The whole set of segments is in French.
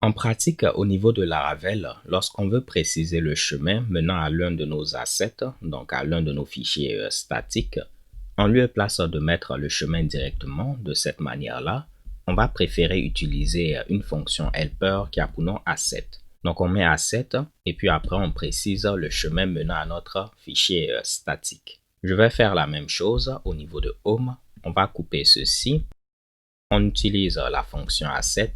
En pratique, au niveau de Laravel, lorsqu'on veut préciser le chemin menant à l'un de nos assets, donc à l'un de nos fichiers statiques, en lieu et place de mettre le chemin directement de cette manière-là, on va préférer utiliser une fonction helper qui a pour nom asset. Donc on met asset et puis après on précise le chemin menant à notre fichier statique. Je vais faire la même chose au niveau de home. On va couper ceci. On utilise la fonction asset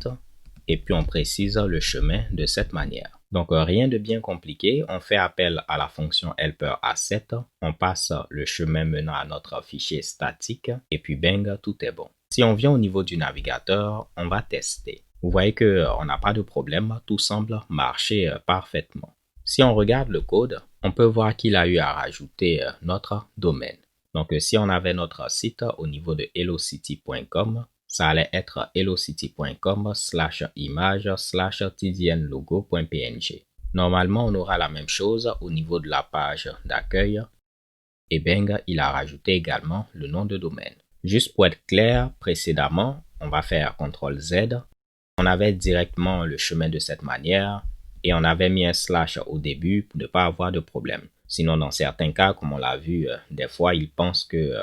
et puis on précise le chemin de cette manière. Donc rien de bien compliqué, on fait appel à la fonction helper asset, on passe le chemin menant à notre fichier statique et puis bang, tout est bon. Si on vient au niveau du navigateur, on va tester. Vous voyez qu'on n'a pas de problème, tout semble marcher parfaitement. Si on regarde le code, on peut voir qu'il a eu à rajouter notre domaine. Donc si on avait notre site au niveau de hellocity.com, ça allait être hellocity.com/image/tdnlogo.png. Normalement, on aura la même chose au niveau de la page d'accueil. Et bang, il a rajouté également le nom de domaine. Juste pour être clair, précédemment, on va faire CTRL-Z. On avait directement le chemin de cette manière et on avait mis un slash au début pour ne pas avoir de problème. Sinon, dans certains cas, comme on l'a vu, des fois, il pense que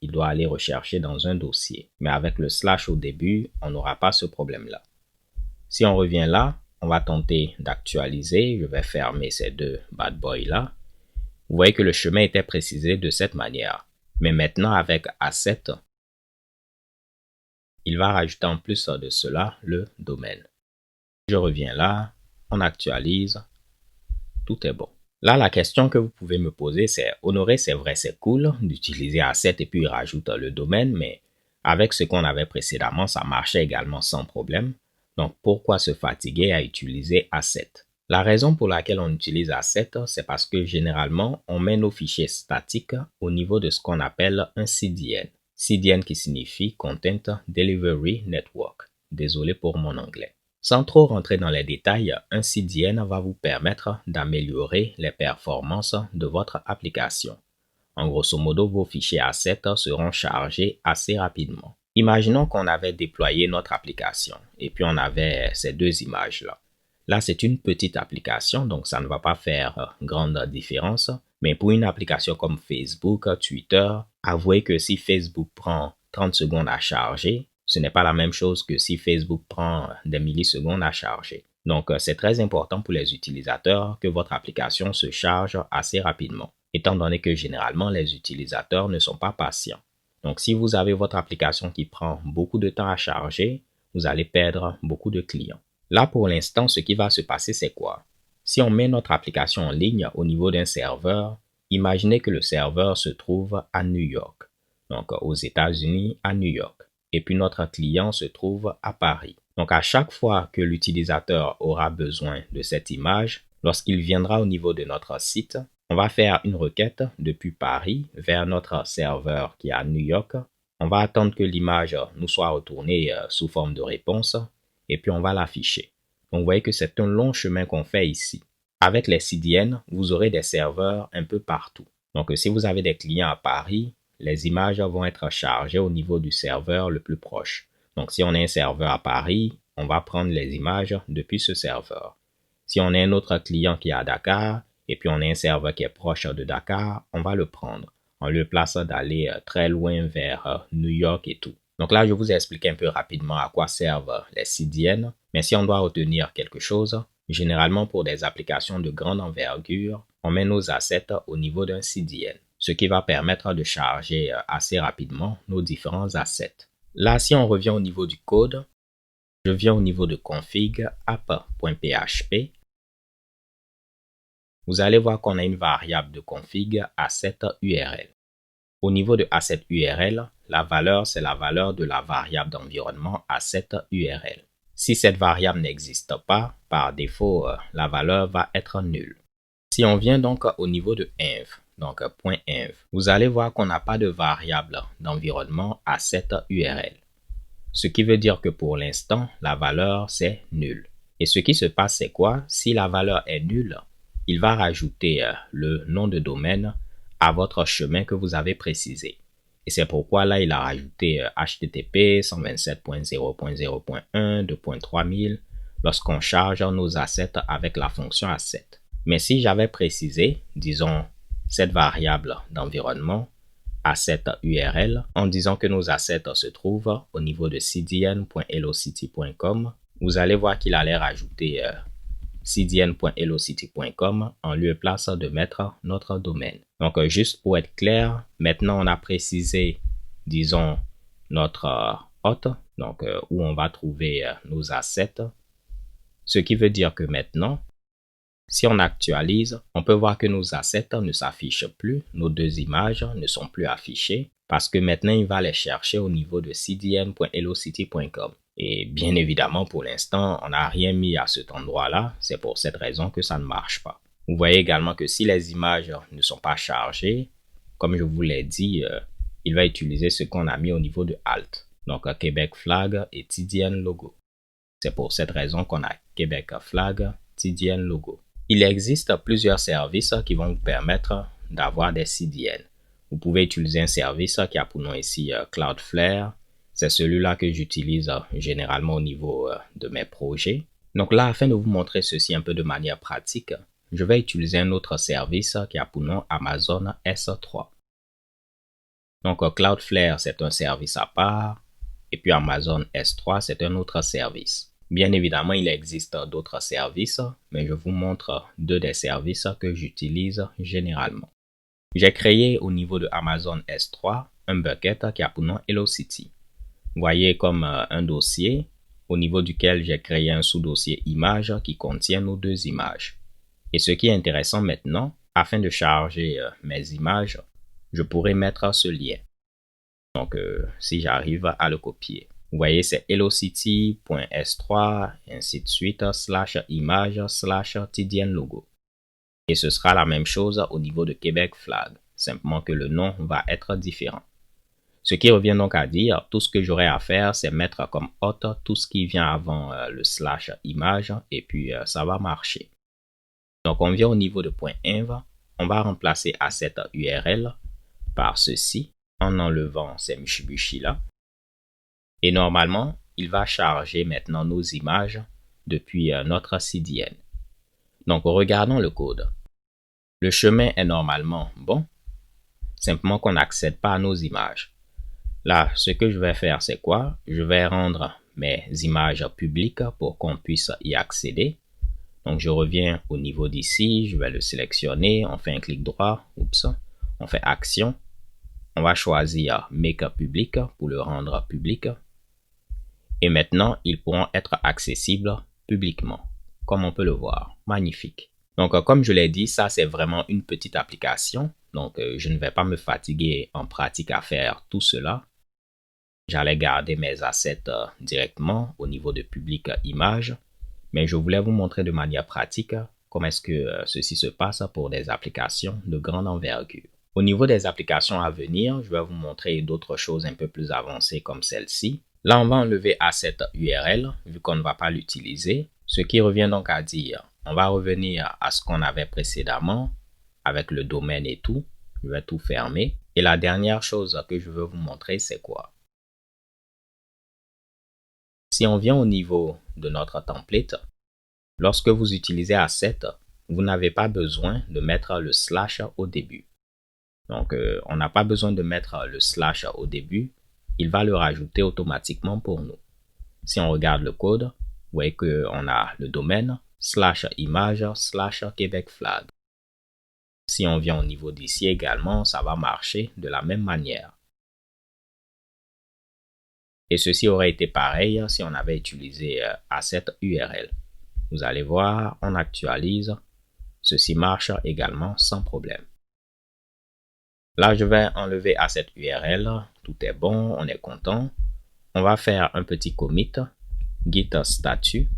il doit aller rechercher dans un dossier. Mais avec le slash au début, on n'aura pas ce problème-là. Si on revient là, on va tenter d'actualiser. Je vais fermer ces deux bad boys-là. Vous voyez que le chemin était précisé de cette manière. Mais maintenant, avec asset, il va rajouter en plus de cela le domaine. Je reviens là, on actualise, tout est bon. Là, la question que vous pouvez me poser, c'est Honoré, c'est vrai, c'est cool d'utiliser asset et puis il rajoute le domaine, mais avec ce qu'on avait précédemment, ça marchait également sans problème. Donc, pourquoi se fatiguer à utiliser asset? La raison pour laquelle on utilise asset, c'est parce que généralement, on met nos fichiers statiques au niveau de ce qu'on appelle un CDN. CDN qui signifie Content Delivery Network. Désolé pour mon anglais. Sans trop rentrer dans les détails, un CDN va vous permettre d'améliorer les performances de votre application. En grosso modo, vos fichiers assets seront chargés assez rapidement. Imaginons qu'on avait déployé notre application et puis on avait ces deux images-là. Là, c'est une petite application, donc ça ne va pas faire grande différence. Mais pour une application comme Facebook, Twitter, avouez que si Facebook prend 30 secondes à charger, ce n'est pas la même chose que si Facebook prend des millisecondes à charger. Donc, c'est très important pour les utilisateurs que votre application se charge assez rapidement, étant donné que généralement, les utilisateurs ne sont pas patients. Donc, si vous avez votre application qui prend beaucoup de temps à charger, vous allez perdre beaucoup de clients. Là, pour l'instant, ce qui va se passer, c'est quoi? Si on met notre application en ligne au niveau d'un serveur, imaginez que le serveur se trouve à New York, donc aux États-Unis, à New York. Et puis notre client se trouve à Paris. Donc à chaque fois que l'utilisateur aura besoin de cette image, lorsqu'il viendra au niveau de notre site, on va faire une requête depuis Paris vers notre serveur qui est à New York. On va attendre que l'image nous soit retournée sous forme de réponse et puis on va l'afficher. Donc vous voyez que c'est un long chemin qu'on fait ici. Avec les CDN, vous aurez des serveurs un peu partout. Donc si vous avez des clients à Paris, les images vont être chargées au niveau du serveur le plus proche. Donc, si on a un serveur à Paris, on va prendre les images depuis ce serveur. Si on a un autre client qui est à Dakar, et puis on a un serveur qui est proche de Dakar, on va le prendre. On lui place d'aller très loin vers New York et tout. Donc là, je vous ai expliqué un peu rapidement à quoi servent les CDN. Mais si on doit retenir quelque chose, généralement pour des applications de grande envergure, on met nos assets au niveau d'un CDN, ce qui va permettre de charger assez rapidement nos différents assets. Là, si on revient au niveau du code, je viens au niveau de config app.php. Vous allez voir qu'on a une variable de config asset URL. Au niveau de asset URL, la valeur, c'est la valeur de la variable d'environnement asset URL. Si cette variable n'existe pas, par défaut, la valeur va être nulle. Si on vient donc au niveau de env, donc .env, vous allez voir qu'on n'a pas de variable d'environnement asset URL. Ce qui veut dire que pour l'instant, la valeur c'est nul. Et ce qui se passe, c'est quoi? Si la valeur est nulle, il va rajouter le nom de domaine à votre chemin que vous avez précisé. Et c'est pourquoi là, il a rajouté http 127.0.0.1 2.3000. lorsqu'on charge nos assets avec la fonction asset. Mais si j'avais précisé, disons, cette variable d'environnement, asset URL, en disant que nos assets se trouvent au niveau de cdn.hellocity.com, vous allez voir qu'il allait rajouter cdn.hellocity.com en lieu et place de mettre notre domaine. Donc, juste pour être clair, maintenant on a précisé, disons, notre hôte, donc où on va trouver nos assets. Ce qui veut dire que maintenant, si on actualise, on peut voir que nos assets ne s'affichent plus, nos deux images ne sont plus affichées parce que maintenant il va les chercher au niveau de cdn.hellocity.com. Et bien évidemment, pour l'instant, on n'a rien mis à cet endroit-là. C'est pour cette raison que ça ne marche pas. Vous voyez également que si les images ne sont pas chargées, comme je vous l'ai dit, il va utiliser ce qu'on a mis au niveau de Alt. Donc Québec Flag et TDN Logo. C'est pour cette raison qu'on a Québec Flag, TDN Logo. Il existe plusieurs services qui vont vous permettre d'avoir des CDN. Vous pouvez utiliser un service qui a pour nom ici Cloudflare. C'est celui-là que j'utilise généralement au niveau de mes projets. Donc là, afin de vous montrer ceci un peu de manière pratique, je vais utiliser un autre service qui a pour nom Amazon S3. Donc Cloudflare, c'est un service à part. Et puis Amazon S3, c'est un autre service. Bien évidemment, il existe d'autres services, mais je vous montre deux des services que j'utilise généralement. J'ai créé au niveau de Amazon S3 un bucket qui a pour nom Hellocity. Vous voyez comme un dossier au niveau duquel j'ai créé un sous-dossier image qui contient nos deux images. Et ce qui est intéressant maintenant, afin de charger mes images, je pourrais mettre ce lien. Donc, si j'arrive à le copier. Vous voyez, c'est hellocity.s3, ainsi de suite, /image, /tdn logo. Et ce sera la même chose au niveau de Québec Flag, simplement que le nom va être différent. Ce qui revient donc à dire, tout ce que j'aurai à faire, c'est mettre comme hôte tout ce qui vient avant le /image, et puis ça va marcher. Donc, on vient au niveau de .env, on va remplacer asset URL par ceci, en enlevant ces Mitsubishi là. Et normalement, il va charger maintenant nos images depuis notre CDN. Donc, regardons le code. Le chemin est normalement bon, simplement qu'on n'accède pas à nos images. Là, ce que je vais faire, c'est quoi? Je vais rendre mes images publiques pour qu'on puisse y accéder. Donc, je reviens au niveau d'ici, je vais le sélectionner, on fait un clic droit, on fait Action. On va choisir Make Public pour le rendre public. Et maintenant, ils pourront être accessibles publiquement, comme on peut le voir. Magnifique. Donc, comme je l'ai dit, ça, c'est vraiment une petite application. Donc, je ne vais pas me fatiguer en pratique à faire tout cela. J'allais garder mes assets directement au niveau de public image. Mais je voulais vous montrer de manière pratique comment est-ce que ceci se passe pour des applications de grande envergure. Au niveau des applications à venir, je vais vous montrer d'autres choses un peu plus avancées comme celle-ci. Là, on va enlever asset URL vu qu'on ne va pas l'utiliser. Ce qui revient donc à dire, on va revenir à ce qu'on avait précédemment avec le domaine et tout. Je vais tout fermer. Et la dernière chose que je veux vous montrer, c'est quoi? Si on vient au niveau de notre template, lorsque vous utilisez asset, vous n'avez pas besoin de mettre le / au début. Donc, on n'a pas besoin de mettre le / au début. Il va le rajouter automatiquement pour nous. Si on regarde le code, vous voyez qu'on a le domaine /image /Québec Flag. Si on vient au niveau d'ici également, ça va marcher de la même manière. Et ceci aurait été pareil si on avait utilisé asset URL. Vous allez voir, on actualise. Ceci marche également sans problème. Là, je vais enlever asset URL. Tout est bon, on est content. On va faire un petit commit, git statut,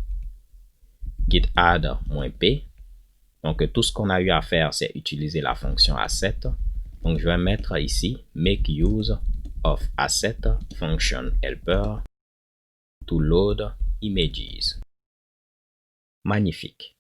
git add -p. Donc, tout ce qu'on a eu à faire, c'est utiliser la fonction asset. Donc, je vais mettre ici make use of asset function helper to load images. Magnifique.